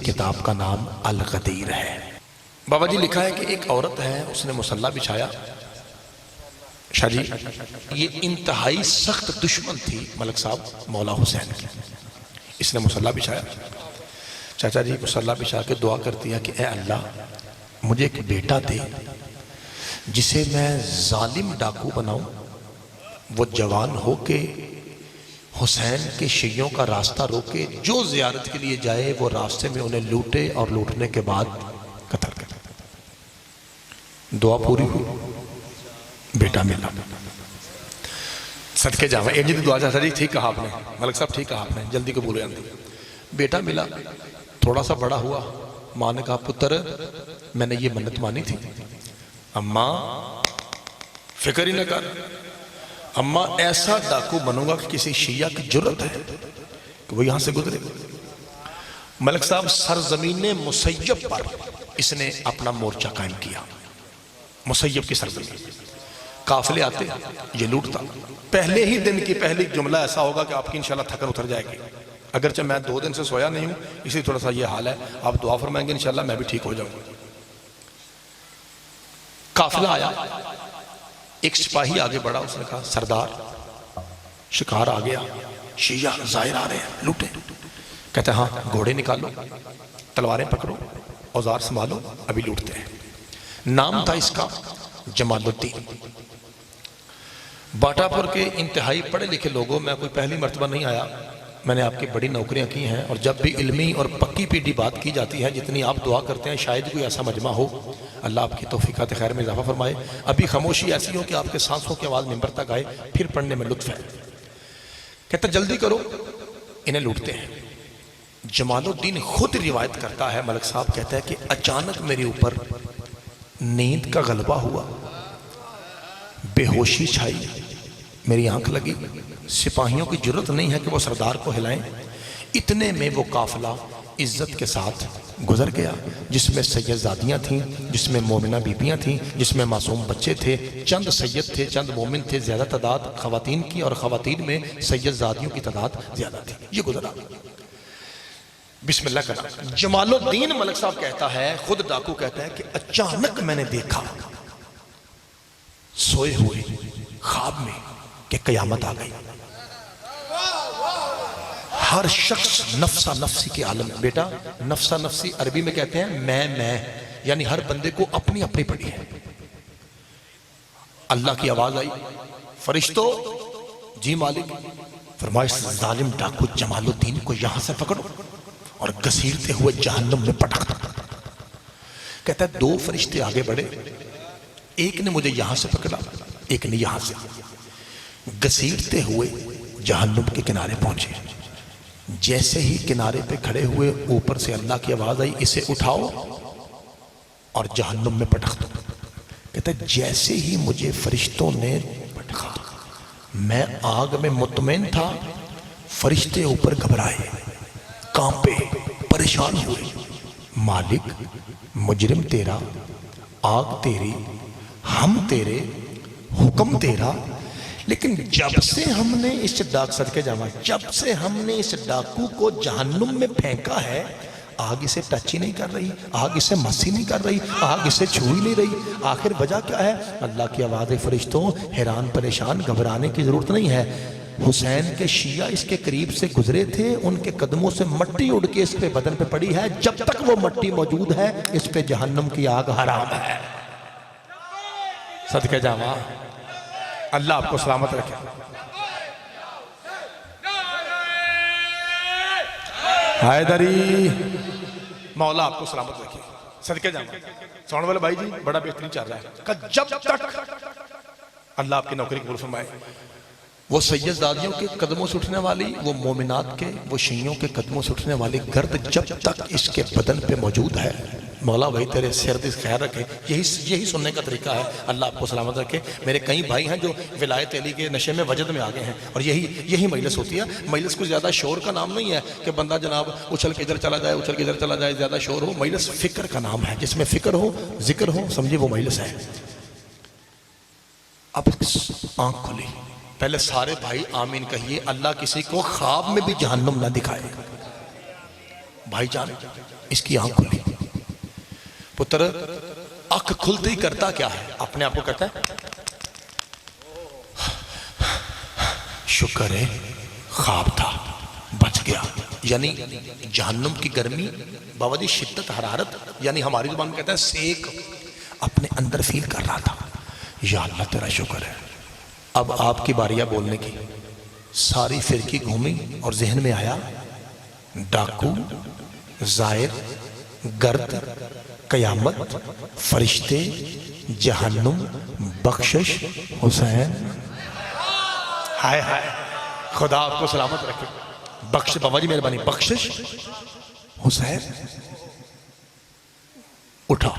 کتاب کا نام الغدیر ہے۔ بابا جی لکھا ہے کہ ایک عورت ہے، اس نے مصلی بچھایا۔ شاہ جی یہ انتہائی سخت دشمن تھی ملک صاحب مولا حسین کی۔ اس نے مصلی بچھایا، چاچا جی مصلی بچھا کے دعا کرتی ہے کہ اے اللہ مجھے ایک بیٹا دے جسے میں ظالم ڈاکو بناؤں، وہ جوان ہو کے حسین کے شیعوں کا راستہ روکے، جو زیارت کے لیے جائے وہ راستے میں انہیں لوٹے اور لوٹنے کے بعد قتل کرے۔ دعا پوری ہوئی، بیٹا ملا۔ صدقے جاواں ایک جی دعا چاچا جی ٹھیک کہا آپ نے، ملک صاحب ٹھیک کہا آپ نے، جلدی قبول ہو جاندی۔ بیٹا ملا، تھوڑا سا بڑا ہوا، ماں نے کہا پتر میں نے یہ منت مانی تھی، اماں فکر ہی نہ کر، اماں ایسا ڈاکو بنوں گا کہ کسی شیعہ کی جرت ہے کہ وہ یہاں سے گزرے۔ ملک صاحب سرزمین مسیب پر اس نے اپنا مورچہ قائم کیا، مسیب کی سرزمین۔ قافلے آتے یہ لوٹتا، پہلے ہی دن کی پہلی جملہ ایسا ہوگا کہ آپ کی انشاءاللہ تھکن اتر جائے گی۔ اگرچہ میں 2 دن سے سویا نہیں ہوں، اسی تھوڑا سا یہ حال ہے، آپ دعا فرمائیں گے انشاءاللہ میں بھی ٹھیک ہو جاؤں گا۔ قافلہ آیا، ایک سپاہی آگے بڑھا، اس نے کہا سردار شکار آ گیا، شیعہ ظاہر آ رہے ہیں، لوٹے۔ کہتے ہیں ہاں گھوڑے نکالو، تلواریں پکڑو، اوزار سنبھالو، ابھی لوٹتے ہیں۔ نام تھا اس کا جمال الدین۔ باٹا پور کے انتہائی پڑھے لکھے لوگوں، میں کوئی پہلی مرتبہ نہیں آیا، میں نے آپ کی بڑی نوکریاں کی ہیں، اور جب بھی علمی اور پکی پیٹی بات کی جاتی ہے، جتنی آپ دعا کرتے ہیں شاید کوئی ایسا مجمع ہو، اللہ آپ کی توفیقات خیر میں اضافہ فرمائے۔ ابھی خاموشی ایسی ہو کہ آپ کے سانسوں کی آواز منبر تک آئے، پھر پڑھنے میں لطف ہے۔ کہتا جلدی کرو انہیں لوٹتے ہیں۔ جمال الدین خود روایت کرتا ہے، ملک صاحب کہتا ہے کہ اچانک میرے اوپر نیند کا غلبہ ہوا، بے ہوشی چھائی، میری آنکھ لگی، سپاہیوں کی جرت نہیں ہے کہ وہ سردار کو ہلائیں۔ اتنے میں وہ قافلہ عزت کے ساتھ گزر گیا، جس میں سید زادیاں تھیں، جس میں مومنہ بیبیاں تھیں، جس میں معصوم بچے تھے، چند سید تھے، چند مومن تھے، زیادہ تعداد خواتین کی، اور خواتین میں سید زادیوں کی تعداد زیادہ تھی۔ یہ گزرا، بسم اللہ کرنا۔ جمال الدین ملک صاحب کہتا ہے، خود ڈاکو کہتا ہے کہ اچانک میں نے دیکھا سوئے ہوئے خواب میں کہ قیامت آ گئی۔ ہر شخص نفسا نفسی کے عالم۔ بیٹا نفسا نفسی عربی میں کہتے ہیں میں، یعنی ہر بندے کو اپنی اپنی پڑی ہے۔ اللہ کی آواز آئی، فرشتو جی مالک، فرمایا ظالم ڈاکو جمال الدین کو یہاں سے پکڑو اور گھسیٹتے ہوئے جہنم میں پٹک دو۔ کہتا ہے 2 فرشتے آگے بڑھے، ایک نے مجھے یہاں سے پکڑا، ایک نے یہاں سے، گھسیٹتے ہوئے جہنم کے کنارے پہنچے۔ جیسے ہی کنارے پہ کھڑے ہوئے، اوپر سے اللہ کی آواز آئی اسے اٹھاؤ اور جہنم میں پٹک دو۔ کہتا ہے جیسے ہی مجھے فرشتوں نے پٹکا، میں آگ میں مطمئن تھا، فرشتے اوپر گھبرائے، کانپے، پریشان ہوئے۔ مالک مجرم تیرا، آگ تیری، ہم تیرے، حکم تیرا، لیکن جب سے ہم نے اس ڈاک صدقے جاواں، جب سے ہم نے اس ڈاکو کو جہنم میں پھینکا ہے، آگ اسے ٹچ ہی نہیں کر رہی، آگ اسے مس ہی نہیں کر رہی، آگ اسے چھو ہی نہیں رہی۔ آخر وجہ کیا ہے؟ اللہ کی آواز فرشتوں، حیران پریشان، گھبرانے کی ضرورت نہیں ہے۔ حسین کے شیعہ اس کے قریب سے گزرے تھے، ان کے قدموں سے مٹی اڑ کے اس پہ بدن پہ پڑی ہے، جب تک وہ مٹی موجود ہے اس پہ جہنم کی آگ حرام ہے۔ صدقے جاواں، اللہ آپ کو سلامت رکھے۔ حیدری، مولا آپ کو سلامت رکھے۔ صدقے جاواں، سونے والے بھائی جی بڑا بہترین چل رہا ہے کہ جب تک اللہ آپ کی نوکری قبول فرمائے، وہ سید زادیوں کے قدموں سے اٹھنے والی، وہ مومنات کے، وہ شیعوں کے قدموں سے اٹھنے والی گرد جب تک اس کے بدن پہ موجود ہے، مولا بھائی تیرے سردی خیر رکھے۔ یہی سننے کا طریقہ ہے۔ اللہ آپ کو سلامت رکھے۔ میرے کئی بھائی ہیں جو ولایت علی کے نشے میں وجد میں آگے ہیں، اور یہی مجلس ہوتی ہے۔ مجلس کو زیادہ شور کا نام نہیں ہے کہ بندہ جناب اچھل کے ادھر چلا جائے، اچھل کے ادھر چلا جائے، زیادہ شور ہو۔ مجلس فکر کا نام ہے، جس میں فکر ہو، ذکر ہو، سمجھے وہ مجلس ہے۔ اب آنکھ کھلی، پہلے سارے بھائی آمین کہیے، اللہ کسی کو خواب میں بھی جہنم نہ دکھائے۔ بھائی جان اس کی آنکھ کھلی. پتر آنکھ کھلتے ہی کرتا کیا ہے؟ اپنے آپ کو کہتا ہے شکر ہے خواب تھا بچ گیا. یعنی جہنم کی گرمی باوجود شدت حرارت، یعنی ہماری زبان میں کہتا ہے سیک، اپنے اندر فیل کر رہا تھا. یا اللہ تیرا شکر ہے. اب آپ کی باریاں بولنے کی. ساری فرقی گھومی اور ذہن میں آیا ڈاکو، زائر، گرد، قیامت، فرشتے، جہنم، بخشش، حسین. ہائے ہائے، خدا آپ کو سلامت رکھے. بخش بابا جی مہربانی. بخشش، حسین. اٹھا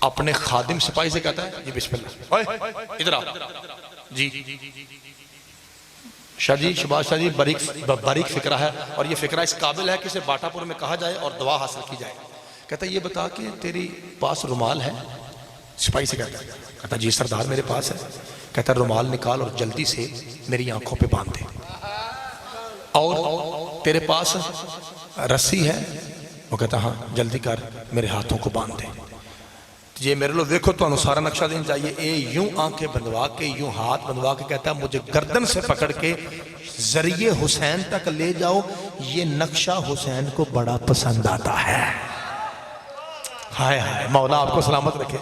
اپنے خادم سپاہی سے کہتا ہے جی بسم اللہ، اوئے ادھر آ جی. شاہ جی، شباز شاہ جی باریک فکرہ ہے، اور یہ فکرہ اس قابل ہے کہ اسے باٹا پور میں کہا جائے اور دعا حاصل کی جائے. کہتا ہے یہ بتا کہ تیری پاس رومال ہے؟ سپاہی سے کہتا ہے جی سردار میرے پاس ہے. کہتا ہے رومال نکال اور جلدی سے میری آنکھوں پہ باندھ دے. اور تیرے پاس رسی ہے؟ وہ کہتا ہاں جلدی کر میرے ہاتھوں کو باندھ دے. یہ میرے لوگ دیکھو تو سارا نقشہ دین چاہیے. اے یوں آنکھیں بندوا کے، یوں ہاتھ بندوا کے کہتا ہے مجھے گردن سے پکڑ کے ذریعے حسین تک لے جاؤ. یہ نقشہ حسین کو بڑا پسند آتا ہے. ہائے ہائے، مولا آپ کو سلامت رکھے.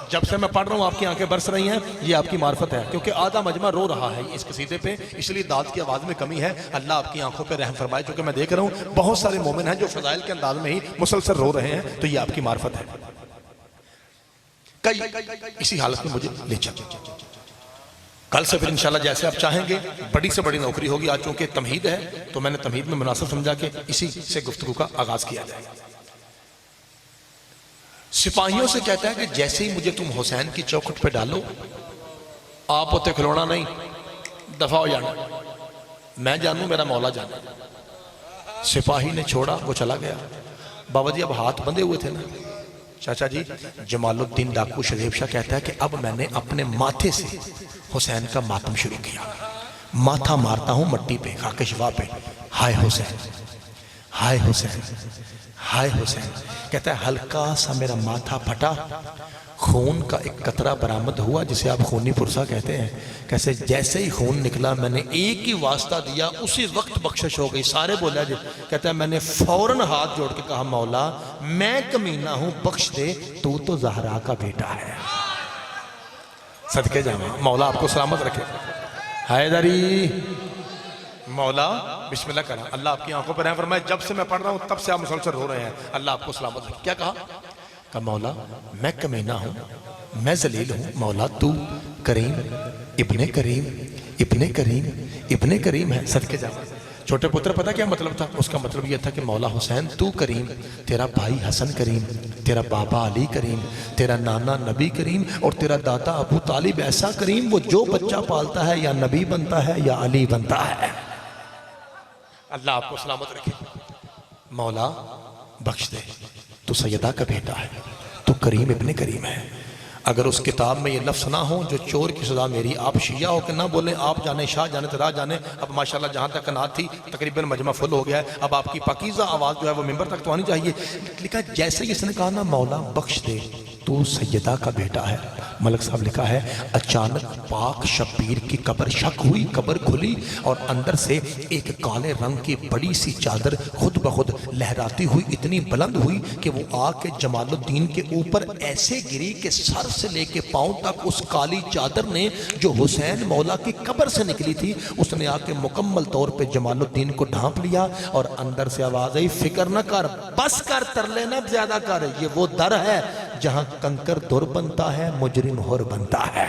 جب سے میں پڑھ رہا ہوں آپ کی آنکھیں برس رہی ہیں. یہ آپ کی معرفت ہے، کیونکہ آدھا مجمع رو رہا ہے اس قصیدے پہ، اس لیے داد کی آواز میں کمی ہے. اللہ آپ کی آنکھوں پہ رحم فرمائے. چونکہ میں دیکھ رہا ہوں بہت سارے مومن ہیں جو فضائل کے انداز میں ہی مسلسل رو رہے ہیں، تو یہ آپ کی معرفت ہے. اسی حالت میں مجھے لے چل. کل سے پھر انشاءاللہ جیسے آپ چاہیں گے بڑی سے بڑی نوکری ہوگی. آج چونکہ تمہید ہے تو میں نے تمہید میں مناسب سمجھا کہ اسی سے گفتگو کا آغاز کیا جائے. سپاہیوں سے کہتا ہے کہ جیسے ہی مجھے تم حسین کی چوکھٹ پہ ڈالو، آپ ہوتے کھلونا نہیں، دفع ہو جانا. میں جانوں میرا مولا جانا. سپاہی نے چھوڑا، وہ چلا گیا. بابا جی اب ہاتھ بندھے ہوئے تھے نا. چاچا جی جمال الدین ڈاکو شریف شاہ کہتا ہے کہ اب میں نے اپنے ماتھے سے حسین کا ماتم شروع کیا. ماتھا مارتا ہوں مٹی پہ، خاک شفا پہ. ہائے حسین، ہائے حسین، ہائے حسین. کہتا ہے ہلکا سا میرا ماتھا پھٹا، خون کا ایک قطرہ برآمد ہوا جسے آپ خونی پرسہ کہتے ہیں. کیسے جیسے ہی خون نکلا میں نے ایک ہی واسطہ دیا، اسی وقت بخشش ہو گئی. سارے بولے جی. کہتا ہے میں نے فوراً ہاتھ جوڑ کے کہا مولا میں کمینہ ہوں، بخش دے، تو زہرا کا بیٹا ہے. صدقے جاواں. مولا آپ کو سلامت رکھے. حیدری مولا بسم اللہ کرا. اللہ آپ کی آنکھوں پر رحم فرمائے. جب سے میں پڑھ رہا ہوں تب سے آپ مسلسل رو رہے ہیں. اللہ آپ کو سلامت رکھے. کیا کہا؟ کہ مولا میں کمینہ ہوں، میں ذلیل ہوں، مولا تو کریم، ابن کریم، ابن کریم، ابن کریم ہے. صدقے جاواں. چھوٹے پتر پتہ کیا مطلب تھا؟ اس کا مطلب یہ تھا کہ مولا حسین تو کریم، تیرا بھائی حسن کریم، تیرا بابا علی کریم، تیرا نانا نبی کریم، اور تیرا دادا ابو طالب ایسا کریم وہ جو بچہ پالتا ہے یا نبی بنتا ہے یا علی بنتا ہے. اللہ آپ کو سلامت رکھے. مولا بخش دے، تو سیدہ کا بیٹا ہے، تو کریم ابن کریم ہے. اگر اس کتاب میں یہ لفظ نہ ہو جو چور کی سزا میری، آپ شیعہ ہو کہ نہ بولیں، آپ جانے شاہ جانے تراہ جانے. اب ماشاءاللہ جہاں تک قناعت تھی تقریباً مجمع فل ہو گیا ہے. اب آپ کی پاکیزہ آواز جو ہے وہ ممبر تک تو آنی چاہیے. لکھا جیسے اس نے کہا نا مولا بخش دے، تو سیدہ کا بیٹا ہے. ملک صاحب لکھا ہے اچانک پاک شبیر کی قبر شک ہوئی، قبر کھلی اور اندر سے ایک کالے رنگ کی بڑی سی چادر خود بخود لہراتی ہوئی اتنی بلند ہوئی کہ وہ آ کے جمال الدین کے اوپر ایسے گری کہ سر سے لے کے پاؤں تک اس کالی چادر نے جو حسین مولا کی قبر سے نکلی تھی، اس نے آ کے مکمل طور پہ جمال الدین کو ڈھانپ لیا. اور اندر سے آواز آئی فکر نہ کر، بس کر، ترلے نہ زیادہ کر. یہ وہ در ہے جہاں کنکر در بنتا ہے، مجرم ہور بنتا ہے.